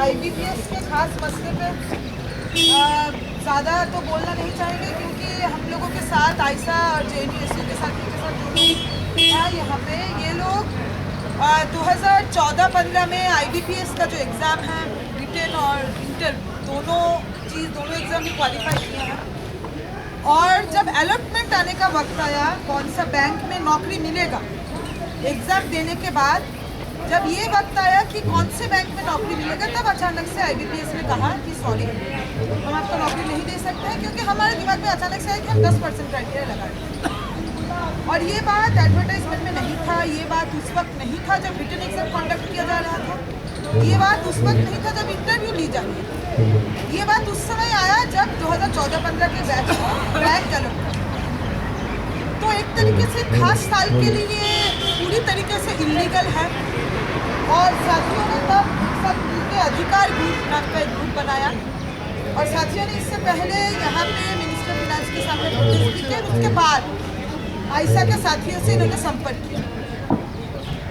IBPS के खास मसले पे ज़्यादा तो बोलना नहीं चाहेंगे, क्योंकि हम लोगों के साथ आयशा और JNU के साथ जो लोग हैं यहाँ पे, ये लोग 2014-15 में IBPS का जो एग्ज़ाम है, रिटेन और इंटर दोनों एग्ज़ाम में क्वालिफाई किए हैं। और जब अलॉटमेंट आने का वक्त आया, कौन सा बैंक में नौकरी मिलेगा, एग्ज़ाम देने के बाद जब ये वक्त आया कि कौन से बैंक में नौकरी मिलेगा, तब अचानक से IBPS ने कहा कि सॉरी, हम आपको नौकरी नहीं दे सकते हैं, क्योंकि हमारे दिमाग में अचानक से आया कि हम 10% क्राइटेरिया लगा दें। और ये बात एडवर्टाइजमेंट में नहीं था, ये बात उस वक्त नहीं था जब रिटन एग्जाम कंडक्ट किया जा रहा था, ये बात उस वक्त नहीं था जब इंटरव्यू ली जा रही थी, ये बात उस समय आया जब 2014-15 के बैच को रैंक अलॉट। तो एक तरीके से खास साल के लिए पूरी तरीके से इलीगल है। और साथियों ने तब सब मिलकर अधिकार ग्रुप नाम का एक ग्रुप बनाया, और साथियों ने इससे पहले यहाँ पे मिनिस्टर फिनांस के सामने प्रोटेस्ट किया, उसके बाद आयशा के साथियों से इन्होंने संपर्क किया,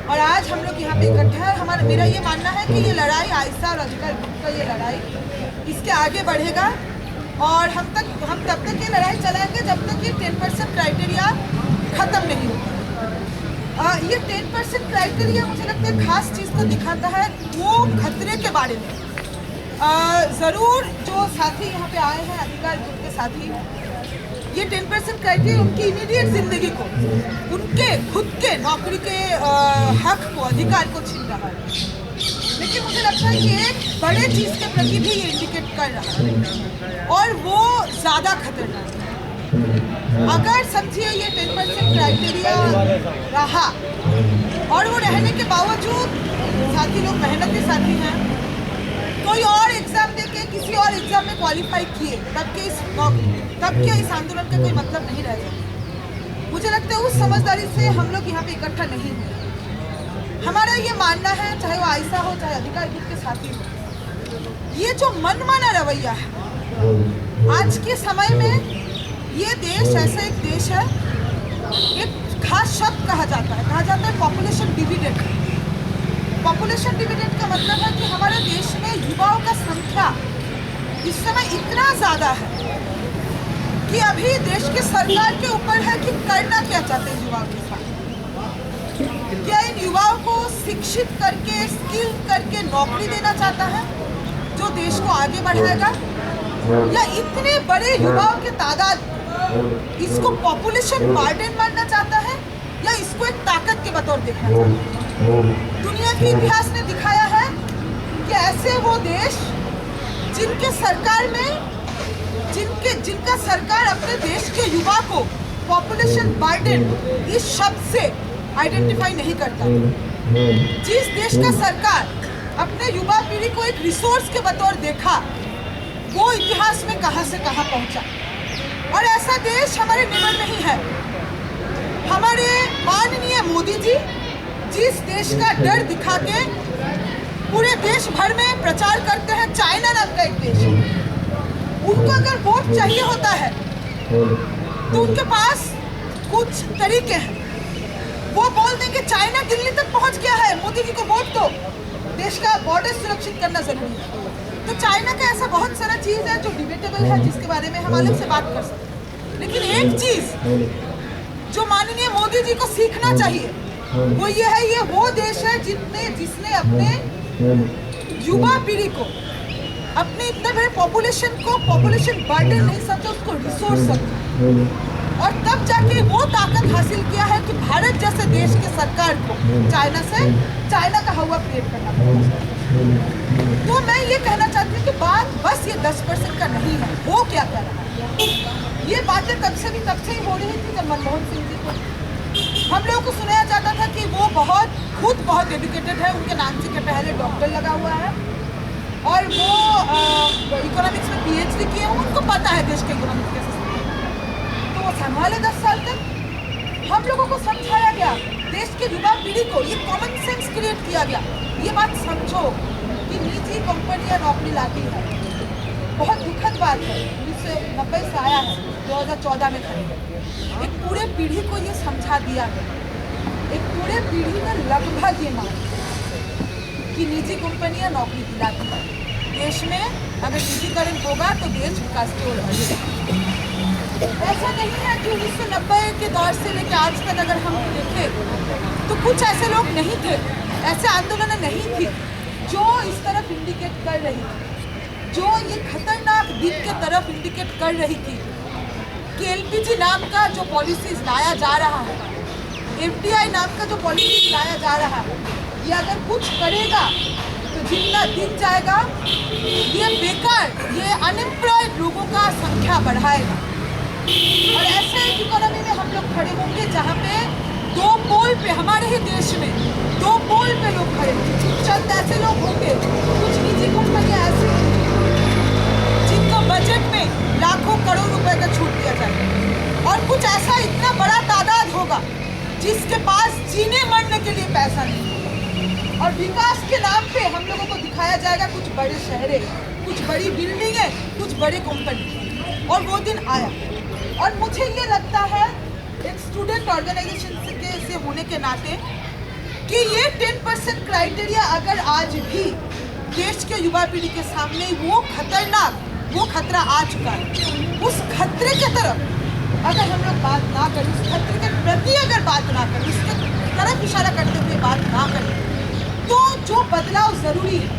और आज हम लोग यहाँ पे इकट्ठे हैं। मेरा ये मानना है कि ये लड़ाई आयशा और अधिकार ग्रुप का, ये लड़ाई इसके आगे बढ़ेगा, और हम तब तक ये लड़ाई चलाएंगे जब तक ये 10% क्राइटेरिया ख़त्म नहीं होगा। ये 10% क्राइटेरिया मुझे लगता है खास चीज़ तो दिखाता है, वो खतरे के बारे में। ज़रूर जो साथी यहाँ पे आए हैं अधिकार ग्रुप के साथी, ये 10% क्राइटेरिया उनकी इमीडिएट ज़िंदगी को, उनके खुद के नौकरी के हक को, अधिकार को छीन रहा है। लेकिन मुझे लगता है कि एक बड़े चीज़ के प्रति भी ये इंडिकेट कर रहा है, और वो ज़्यादा खतरनाक है। अगर समझिए ये 10% क्राइटेरिया रहा, और वो रहने के बावजूद साथी लोग मेहनती साथी हैं, कोई और एग्ज़ाम देके किसी और एग्ज़ाम में क्वालिफाई किए, तब के इस आंदोलन का कोई मतलब नहीं रह जाता। मुझे लगता है उस समझदारी से हम लोग यहाँ पे इकट्ठा नहीं हुए। हमारा ये मानना है, चाहे वो आयशा हो चाहे अधिकार ग्रुप के साथी हो, ये जो मनमाना रवैया है आज के समय में, ये देश ऐसा एक देश है, एक खास शब्द कहा जाता है पॉपुलेशन डिविडेंड। पॉपुलेशन डिविडेंड का मतलब है कि हमारे देश में युवाओं का संख्या इस समय इतना ज़्यादा है कि अभी देश के सरकार के ऊपर है कि करना क्या चाहते हैं युवाओं के साथ। क्या इन युवाओं को शिक्षित करके, स्किल करके नौकरी देना चाहता है जो देश को आगे बढ़ाएगा, या इतने बड़े युवाओं के तादाद इसको पॉपुलेशन बर्डन मानना चाहता है, या इसको एक ताकत के बतौर देखना चाहता है। दुनिया के इतिहास ने दिखाया है कि ऐसे वो देश जिनके सरकार में जिनका सरकार अपने देश के युवा को पॉपुलेशन बर्डन इस शब्द से आइडेंटिफाई नहीं करता, जिस देश का सरकार अपने युवा पीढ़ी को एक रिसोर्स के बतौर देखा, वो इतिहास में कहां से कहां पहुंचा। और ऐसा देश हमारे निकट नहीं है। हमारे माननीय मोदी जी जिस देश का डर दिखा के पूरे देश भर में प्रचार करते हैं, चाइना नाम का एक देश है, उनको अगर वोट चाहिए होता है तो उनके पास कुछ तरीके हैं। वो बोल देंगे चाइना दिल्ली तक पहुंच गया है, मोदी जी को वोट दो, देश का बॉर्डर सुरक्षित करना जरूरी है। तो चाइना का ऐसा बहुत सारा चीज़ है जो डिबेटेबल है, जिसके बारे में हम अलग से बात कर सकते हैं। लेकिन एक चीज़ जो माननीय मोदी जी को सीखना चाहिए वो ये है, ये वो देश है जिसने अपने युवा पीढ़ी को, अपने इतने बड़े पॉपुलेशन को पॉपुलेशन बर्डन नहीं समझा, उसको रिसोर्स समझा, और तब जाके वो ताकत हासिल किया है कि भारत जैसे देश के सरकार को चाइना का हवा क्रिएट करना पड़ा। तो मैं ये कहना चाहती हूँ कि बात बस ये 10% का नहीं है, वो क्या कर रहा है। ये बातें तब से ही हो रही थी जब मनमोहन सिंह जी को हम लोगों को सुनाया जाता था कि वो खुद बहुत एजुकेटेड है, उनके नाम से के पहले डॉक्टर लगा हुआ है, और वो इकोनॉमिक्स में PhD किए हैं, उनको पता है देश के इकोनॉमिक्स कैसे, तो वो संभाले 10 साल तक। हम लोगों को समझाया गया, देश के युवा पीढ़ी को ये कॉमन सेंस क्रिएट किया गया, ये बात समझो कि निजी कंपनियां नौकरी लाती है। बहुत दुखद बात है, 1990 से आया है, 2014 में खरीदा। एक पूरे पीढ़ी को ये समझा दिया गया, एक पूरे पीढ़ी ने लगभग ये माना कि निजी कंपनियां नौकरी दिलाती हैं। देश में अगर निजीकरण होगा तो देश विकास की ओर बढ़ेगा। ऐसा नहीं है कि 1990 के दौर से लेकर आज तक अगर हम देखें तो कुछ ऐसे लोग नहीं थे, ऐसे आंदोलन नहीं थी जो इस तरफ इंडिकेट कर रही थी, जो ये खतरनाक दिन के तरफ इंडिकेट कर रही थी कि एलपीजी नाम का जो पॉलिसीज लाया जा रहा है, एफडीआई नाम का जो पॉलिसी लाया जा रहा है, ये अगर कुछ करेगा तो जितना दिन जाएगा ये बेकार, ये अनएम्प्लॉयड लोगों का संख्या बढ़ाएगा। और ऐसे एक इकोनॉमी में हम लोग खड़े होंगे जहाँ पे दो पोल पे, हमारे ही देश में दो पोल पे लोग खड़े होंगे। चंद ऐसे लोग होंगे, कुछ निजी कंपनियाँ ऐसी जिनको बजट में लाखों करोड़ रुपए का छूट दिया जाएगा, और कुछ ऐसा इतना बड़ा तादाद होगा जिसके पास जीने मरने के लिए पैसा नहीं। और विकास के नाम पे हम लोगों को दिखाया जाएगा कुछ बड़े शहरें, कुछ बड़ी बिल्डिंगें, कुछ बड़े कंपनी, और वो दिन आया। और मुझे ये लगता है एक स्टूडेंट ऑर्गेनाइजेशन से होने के नाते कि ये 10% क्राइटेरिया अगर आज भी देश के युवा पीढ़ी के सामने वो खतरा आ चुका है, उस खतरे के तरफ अगर हम लोग बात ना करें, उस खतरे के प्रति अगर बात ना करें, उसके तरफ इशारा करते हुए बात ना करें, तो जो बदलाव ज़रूरी है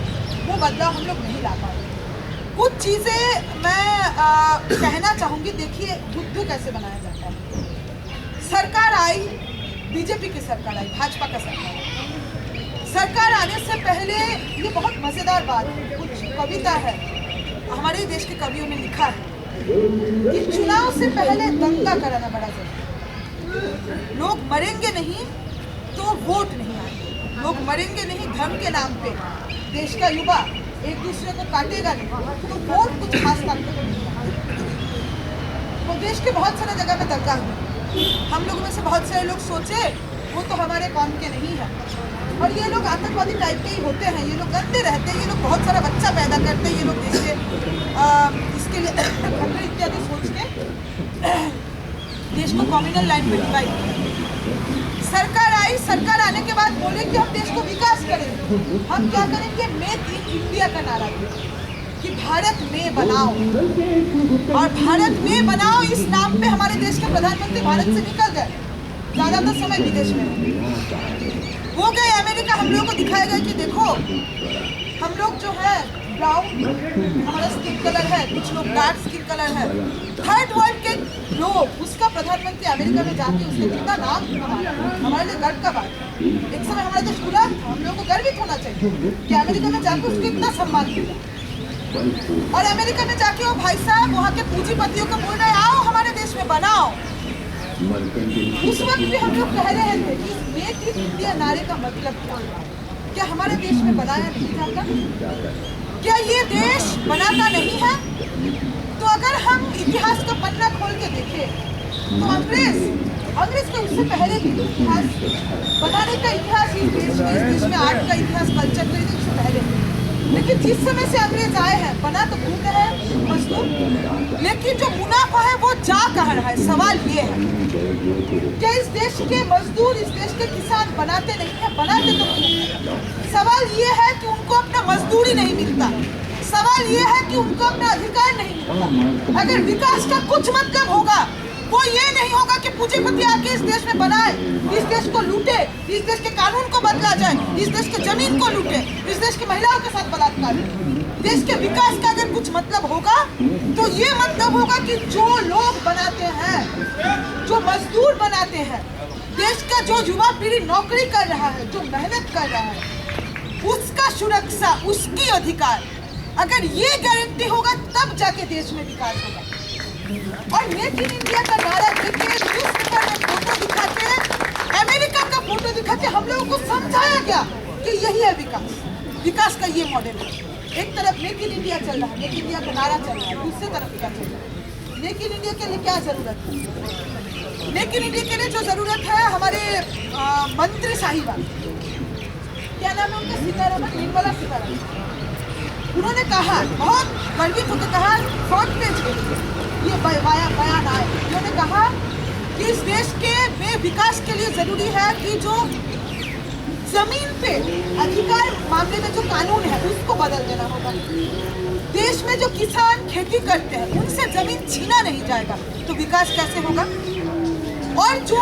वो बदलाव हम लोग नहीं ला पाए। कुछ चीज़ें मैं कहना चाहूँगी। देखिए, बुद्ध कैसे बनाया जाता है। सरकार आई, बीजेपी की सरकार आई, भाजपा का सरकार आने से पहले ये बहुत मज़ेदार बात है, कुछ कविता है हमारे देश के कवियों ने लिखा है कि चुनाव से पहले दंगा कराना बड़ा जरूरी। लोग मरेंगे नहीं तो वोट नहीं आएंगे, लोग मरेंगे नहीं धर्म के नाम पे, देश का युवा एक दूसरे को काटेगा नहीं तो वोट कुछ खास ताकत नहीं है। तो देश के बहुत सारे जगह में दंगा हुआ, हम लोगों में से बहुत सारे लोग सोचे वो तो हमारे कौम के नहीं है, और ये लोग आतंकवादी टाइप के ही होते हैं, ये लोग गंदे रहते हैं, ये लोग बहुत सारा बच्चा पैदा करते हैं, ये लोग देश के इसके लिए खतरे इत्यादि सोच के देश को कम्युनल लाइन में डिवाइड। सरकार आई, सरकार आने के बाद बोले कि हम देश को विकास करेंगे। हम क्या करेंगे? मेक इन इंडिया का नारा दिया कि भारत में बनाओ, और भारत में बनाओ इस नाम पे हमारे देश के प्रधानमंत्री भारत से निकल गए, ज़्यादातर समय विदेश में वो गए अमेरिका। हम लोगों को दिखाया गया कि देखो हम लोग जो है ब्राउन, हमारा स्किन कलर है, कुछ लोग डार्क स्किन कलर है, थर्ड वर्ल्ड के लोग, उसका प्रधानमंत्री अमेरिका में जाके उसका कितना नाम हमारे लिए गर्व का बात है। एक समय हमारा देश गुलाम था, हम लोगों को गर्वित होना चाहिए कि अमेरिका में जाके उसको इतना सम्मान मिला। और अमेरिका में जाके वो भाई साहब वहाँ के पूंजीपतियों को बोल रहे आओ हमारे देश में बनाओ। उस वक्त भी हम लोग कह रहे थे कि मेक इन इंडिया नारे का मतलब क्या हमारे देश में बनाया नहीं जाता? क्या ये देश बनाता नहीं है? तो अगर हम इतिहास का पन्ना खोल के देखें तो अंग्रेज के उससे पहले भी इतिहास बनाने का इतिहास इस देश में आर्ट का इतिहास, कल्चर का इतिहास उससे पहले। लेकिन जिस समय से अंग्रेज आए हैं, बना तो खूब है मजदूर, लेकिन जो मुनाफा है वो जा कहाँ रहा है? सवाल ये है क्या इस देश के मजदूर, इस देश के किसान बनाते नहीं है? बनाते तो खूब। सवाल ये है कि उनको अपना मजदूरी नहीं मिलता, सवाल ये है कि उनको अपना अधिकार नहीं मिलता। अगर विकास का कुछ मतलब होगा वो ये नहीं होगा कि पूंजीपति आके इस देश में बनाए, इस देश को लूटे, इस देश के कानून को बदला जाए, इस देश के जमीन को लूटे, इस देश की महिलाओं के साथ बलात्कार। देश के विकास का अगर कुछ मतलब होगा तो ये मतलब होगा कि जो लोग बनाते हैं, जो मजदूर बनाते हैं, देश का जो युवा पीढ़ी नौकरी कर रहा है, जो मेहनत कर रहा है, उसका सुरक्षा, उसकी अधिकार, अगर ये गारंटी होगा तब जाके देश में विकास होगा। और मेक इन इंडिया का नारा देके, न्यूज़पेपर में फोटो दिखा के, अमेरिका का फोटो दिखा के हम लोगों को समझाया गया कि यही है विकास, विकास का ये मॉडल है। एक तरफ मेक इन इंडिया चल रहा है, मेक इन इंडिया का नारा चल रहा है, दूसरी तरफ क्या चल रहा है? मेक इन इंडिया के लिए क्या जरूरत है? मेक इन इंडिया के लिए जो जरूरत है, हमारे मंत्री साहिबा, क्या नाम है उनका, सीतारमण, निर्मला सीतारमण, उन्होंने कहा, बहुत गर्वित होकर कहा, फ्रंट पेज पे ये बयान आए, उन्होंने कहा कि इस देश के विकास के लिए जरूरी है कि जो जमीन पे अधिकार मामले में जो कानून है उसको बदल देना होगा। देश में जो किसान खेती करते हैं उनसे जमीन छीना नहीं जाएगा तो विकास कैसे होगा। और जो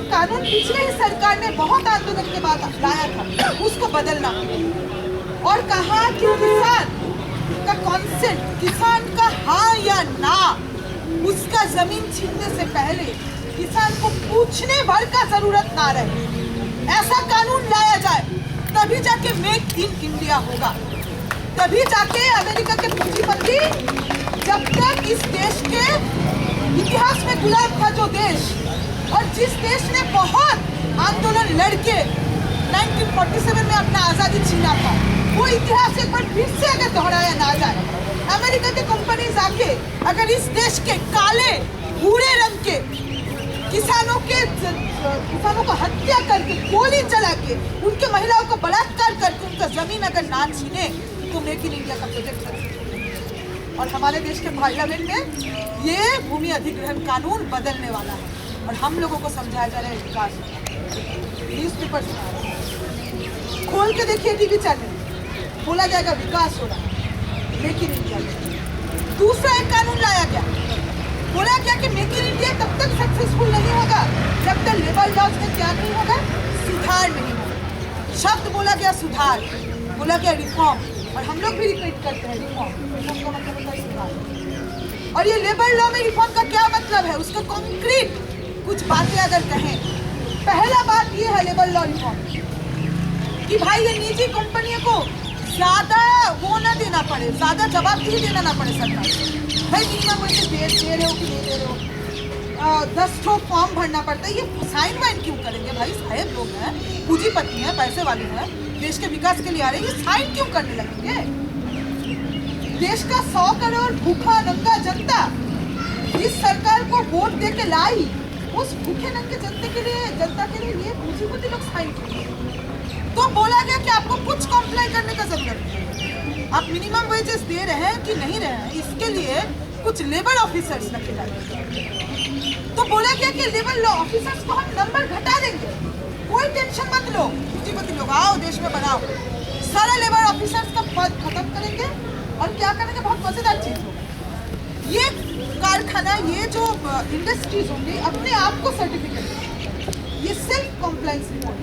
कानून पिछले ही सरकार ने बहुत आंदोलन के बाद लाया था उसको बदलना और कहा कि किसान का कॉन्सेंट, किसान का हाँ या ना, उसका जमीन छीनने से पहले किसान को पूछने भर का जरूरत ना रहे, ऐसा कानून लाया जाए, तभी जाके मेक इन इंडिया होगा। तभी जाके अमेरिका के पूंजीपति, जब तक इस देश के इतिहास में गुलाम था जो देश, और जिस देश ने बहुत आंदोलन लड़के 1947 में अपना आजादी छीना था, वो इतिहास एक बार फिर से अगर दोहराया ना जाए, अमेरिका की कंपनी आके अगर इस देश के काले भूरे रंग के किसानों को हत्या करके, गोली चला के, उनके महिलाओं को बलात्कार करके उनका जमीन अगर ना छीने तो मेक इन इंडिया का प्रोजेक्ट कर। और हमारे देश के पार्लियामेंट में ये भूमि अधिग्रहण कानून बदलने वाला है और हम लोगों को समझाया जा रहा है विकास। न्यूज़पेपर खोल के देखिए टीवी चैनल, बोला जाएगा विकास हो रहा है मेक इन इंडिया। दूसरा एक कानून लाया गया, बोला गया कि मेक इन इंडिया तब तक सक्सेसफुल नहीं होगा जब तक लेबर लॉज में क्या नहीं होगा, सुधार नहीं होगा। शब्द बोला गया सुधार, बोला गया रिफॉर्म, और हम लोग भी रिपीट करते हैं रिफॉर्म। रिफॉर्म का मतलब होता है सुधार। और ये लेबर लॉ में रिफॉर्म का क्या मतलब है, उसका कॉन्क्रीट कुछ बातें अगर कहें, पहला बात ये है लेबर लॉ रिफॉर्म कि भाई ये निजी कंपनियों को ज्यादा वो ना देना पड़े, ज्यादा जवाबदेही देना ना पड़े सरकार को। भाई मिनिमम वेज दे रहे हो कि नहीं दे रहे हो, 10 ठो फॉर्म भरना पड़ता है, ये साइन वाइन क्यों करेंगे भाई, साहेब लोग हैं, पूंजीपति हैं, पैसे वाले हैं, देश के विकास के लिए आ रहे हैं, ये साइन क्यों करने लगेंगे। देश का 100 करोड़ भूखा नंगा जनता इस सरकार को वोट दे के लाई, उस भूखे नंगे जनता के लिए ये पूंजीपति लोग साइन किए। तो बोला गया कि आपको कुछ कॉम्प्लाई करने का जरूरत नहीं, आप मिनिमम वेजेस दे रहे हैं कि नहीं रहे हैं, इसके लिए कुछ लेबर ऑफिसर्स रखे जाएंगे। तो बोला गया कि लेबर लॉ ऑफिसर्स को हम नंबर घटा देंगे, कोई टेंशन मत लो, पूंजीपति लोग आओ देश में बनाओ, सारा लेबर ऑफिसर्स का पद खत्म करेंगे। और क्या करेंगे, बहुत मजेदार चीज होगी, ये कारखाना, ये जो इंडस्ट्रीज होंगी अपने आप को सर्टिफिकेट, ये सेल्फ कॉम्प्लायंस रिपोर्ट,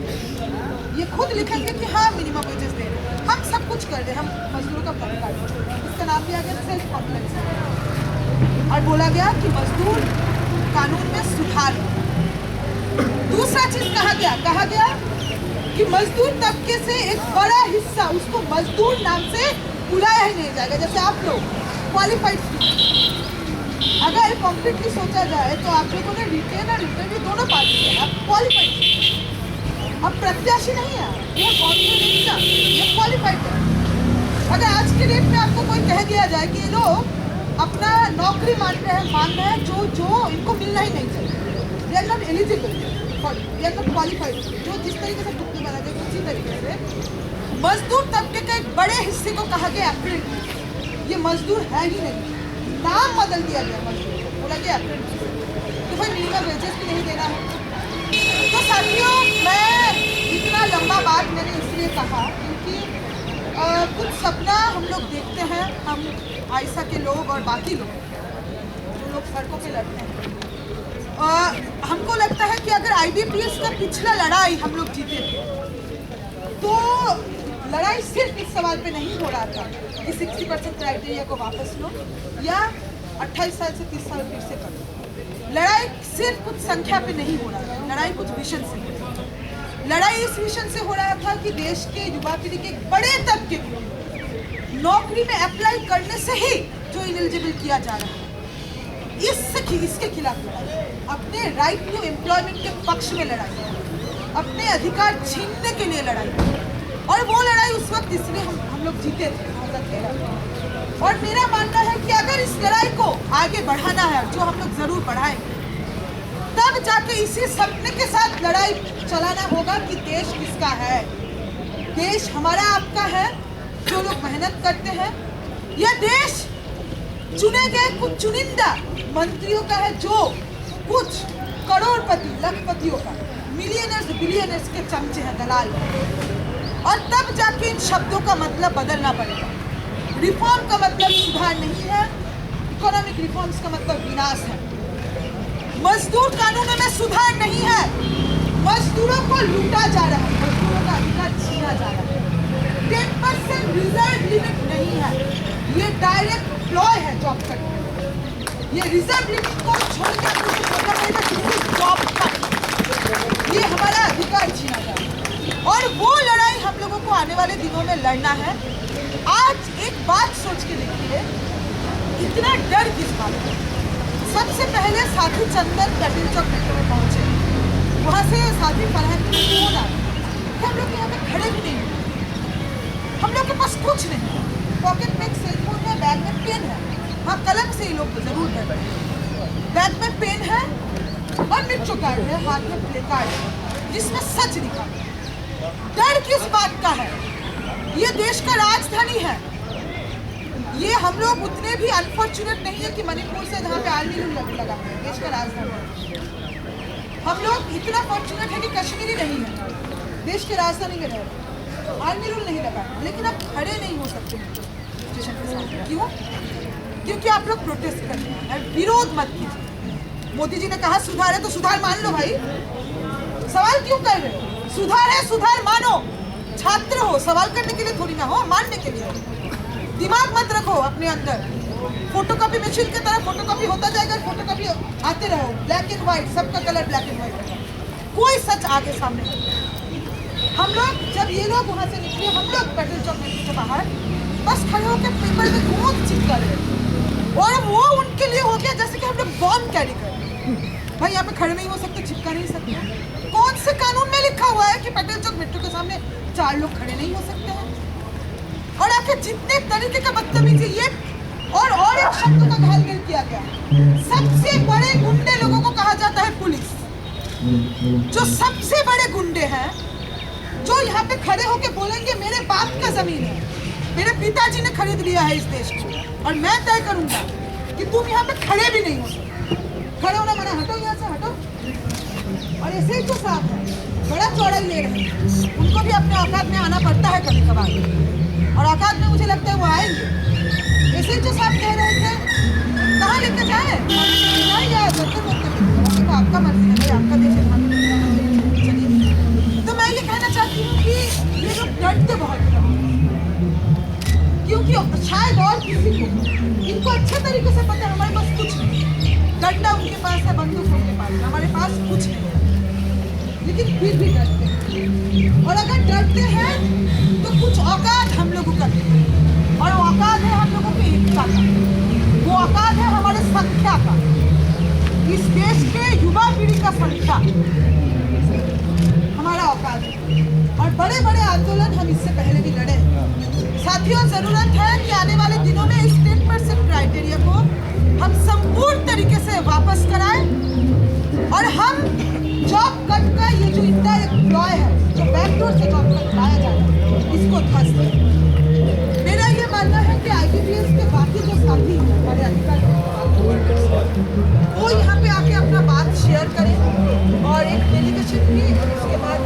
ये खुद लिखेंगे कि हाँ मिनिमम वेजेस दे रहे हैं, हम सब कुछ कर रहे हैं, हम मजदूरों का पद काट रहे हैं, इसका नाम दिया गया सेल्फ कॉम्प्लायंस। और बोला गया कि मजदूर कानून में सुधार। दूसरा चीज कहा गया कि मजदूर तबके से एक बड़ा हिस्सा, उसको मजदूर नाम से बुलाया ही नहीं जाएगा। जैसे आप लोग क्वालिफाइड, अगर कॉम्प्लीटली सोचा जाए तो आप लोगों ने रिटेन और इंटरव्यू दोनों पास किया, आप क्वालिफाइड, अब प्रत्याशी नहीं है, ये कॉन्फिडेंस, ये क्वालिफाइड है। अगर आज के डेट में आपको कोई कह दिया जाए कि ये लोग अपना नौकरी मांग रहे हैं जो इनको मिलना ही नहीं चाहिए, they are not eligible, they are not qualified, जो जिस तरीके से टुकड़ी बना देगा उसी तरीके से मजदूर तबके के एक बड़े हिस्से को कहा गया अप्रेंटिस, ये मजदूर है ही नहीं, नाम बदल दिया गया मजदूर को, बोला गया अप्रेंटिस। तो भाई मिनिमम वेजेस भी नहीं देना है। तो साथियों, मैं इतना लंबा बात मैंने इसलिए कहा क्योंकि कुछ सपना हम लोग देखते हैं, हम आयशा के लोग और बाकी लोग जो लोग सड़कों पे लड़ते हैं, हमको लगता है कि अगर IBPS का पिछला लड़ाई हम लोग जीते थे तो लड़ाई सिर्फ इस सवाल पे नहीं हो रहा था कि 60% क्राइटेरिया को वापस लो या 28 साल से 30 साल फिर से करो। लड़ाई सिर्फ कुछ संख्या पे नहीं हो रहा था, लड़ाई कुछ विजन से हो रहा था। लड़ाई इस विजन से हो रहा था कि देश के युवा पीढ़ी के बड़े तबके को नौकरी में अप्लाई करने से ही जो इनएलिजिबल किया जा रहा है, इसके खिलाफ लड़ाई, अपने राइट टू एम्प्लॉयमेंट के पक्ष में लड़ाई, अपने अधिकार छीनने के लिए लड़ाई। और वो लड़ाई उस वक्त इसलिए हम लोग जीते थे 2013। और मेरा मानना है कि अगर इस लड़ाई को आगे बढ़ाना है, जो हम लोग जरूर बढ़ाएंगे, तब जाके इसी सपने के साथ लड़ाई चलाना होगा कि देश किसका है। देश हमारा आपका है, जो लोग मेहनत करते हैं, यह देश चुने गए कुछ चुनिंदा मंत्रियों का है, जो कुछ करोड़पति लखपतियों का, मिलियनर्स बिलियनर्स के चमचे हैं, दलाल। और तब जाके इन शब्दों का मतलब बदलना पड़ेगा। रिफॉर्म का मतलब सुधार नहीं है, इकोनॉमिक रिफॉर्म्स का मतलब विनाश है। मजदूर कानूनों में सुधार नहीं है, मजदूरों को लूटा जा रहा है, मजदूरों का अधिकार छीना जा रहा है। 10% रिजर्व लिमिट नहीं है, ये डायरेक्ट फ्लॉय है जॉब कट। ये रिजर्व लिमिट को छोड़ के जॉब कट, ये हमारा अधिकार छीना जा रहा है और वो लड़ाई हम लोगों को आने वाले दिनों में लड़ना है। आज एक बात सोच के देखिए, इतना डर किस बात का? सबसे पहले साथी चंदन कटिल चौक मेट्रो में पहुंचे, वहां से साथी फरहान की फोन आ कि हम लोग यहाँ पे खड़े भी नहीं हैं, हम लोग के पास कुछ नहीं, पॉकेट में एक सेलफोन है, बैग में पेन है, हाँ कलम से ही लोग जरूर है, बैग में पेन है और मिट्टू कार्ड है, हाथ में प्ले कार्ड है जिसमें सच लिखा। डर किस बात का है? ये देश का राजधानी है, ये हम लोग उतने भी अनफॉर्चुनेट नहीं है कि मणिपुर से जहाँ पे आर्मी रूल लगा है, देश का राजधानी। हम लोग इतना फॉर्चुनेट है कि कश्मीरी नहीं है, देश की राजधानी में रहे, आर्मी रूल नहीं लगा, लेकिन आप खड़े नहीं हो सकते स्टेशन के साथ। क्यों? क्योंकि आप लोग प्रोटेस्ट कर रहे हैं, विरोध मत कीजिए। मोदी जी ने कहा सुधार है तो सुधार मान लो भाई, सवाल क्यों कर रहे हो? सुधार है, सुधार मानो। छात्र हो, सवाल करने के लिए थोड़ी ना हो, मानने के लिए। दिमाग मत रखो अपने अंदर, फोटोकॉपी मशीन की तरह फोटोकॉपी होता जाएगा, फोटोकॉपी आते रहो, ब्लैक एंड व्हाइट, सबका कलर ब्लैक एंड व्हाइट है, कोई सच आगे सामने नहीं। हम लोग जब ये लोग वहाँ से निकले, हम लोग पेट्रोल चौक के बाहर बस खड़े होकर पेपर में घूम चिपका रहे और वो उनके लिए हो गया जैसे कि हम लोग बॉम्ब कैरी कर रहे हैं। भाई यहाँ पे खड़े नहीं हो सकते, चिपका नहीं सकते। कौन से कानून में लिखा हुआ है कि पेट्रोल चौक मेट्रो के सामने 4 लोग खड़े नहीं हो सकते हैं? और आखिर जितने तरीके का बदतमीजी, ये और एक शब्द का घायल किया गया, सबसे बड़े गुंडे लोगों को कहा जाता है पुलिस। जो सबसे बड़े गुंडे हैं, जो यहाँ पे खड़े होके बोलेंगे मेरे बाप का जमीन है, मेरे पिताजी ने खरीद लिया है इस देश को और मैं तय करूंगा कि तुम यहाँ पे खड़े भी नहीं हो सकते। खड़े होना मना, हटो यहाँ से, हटो। और ऐसे ही जो साहब है, बड़ा चौड़ा ले रहे हैं, उनको भी अपने औकात में आना पड़ता है कभी कभार, और औकात में मुझे लगता है वो आएंगे। ऐसे ही जो साहब कह रहे थे कहाँ लेके जाए, तो आपका मर्जी है भाई, आपका देश है, चलिए। तो मैं ये कहना चाहती हूँ कि ये लोग डरते बहुत हैं, क्योंकि शायद और किसी को, इनको अच्छे तरीके से पता है हमारे पास कुछ नहीं, डंडा उनके पास है, बंदूक उनके पास है, हमारे पास कुछ नहीं है, लेकिन फिर भी डरते हैं। और अगर डरते हैं तो कुछ औकात हम लोगों का, और औकात है हम लोगों की एकता का, वो औकात है हमारे संख्या का, इस देश के युवा पीढ़ी का संख्या हमारा औकात है। और बड़े बड़े आंदोलन हम इससे पहले भी लड़े। साथियों, जरूरत है कि आने वाले दिनों में इस 10% क्राइटेरिया को हम संपूर्ण तरीके से वापस कराएं और हम जॉब कट का ये जो इनडायरेक्ट फ्लॉय है, जो बैकडोर से जॉब कट लाया जा रहा है, इसको ध्वस्त करें। मेरा ये मानना है कि IBPS के बाकी जो साथी हैं हमारे अधिकारी, वो यहाँ पे आके अपना बात शेयर करें और एक डेलीगेशन भी, उसके बाद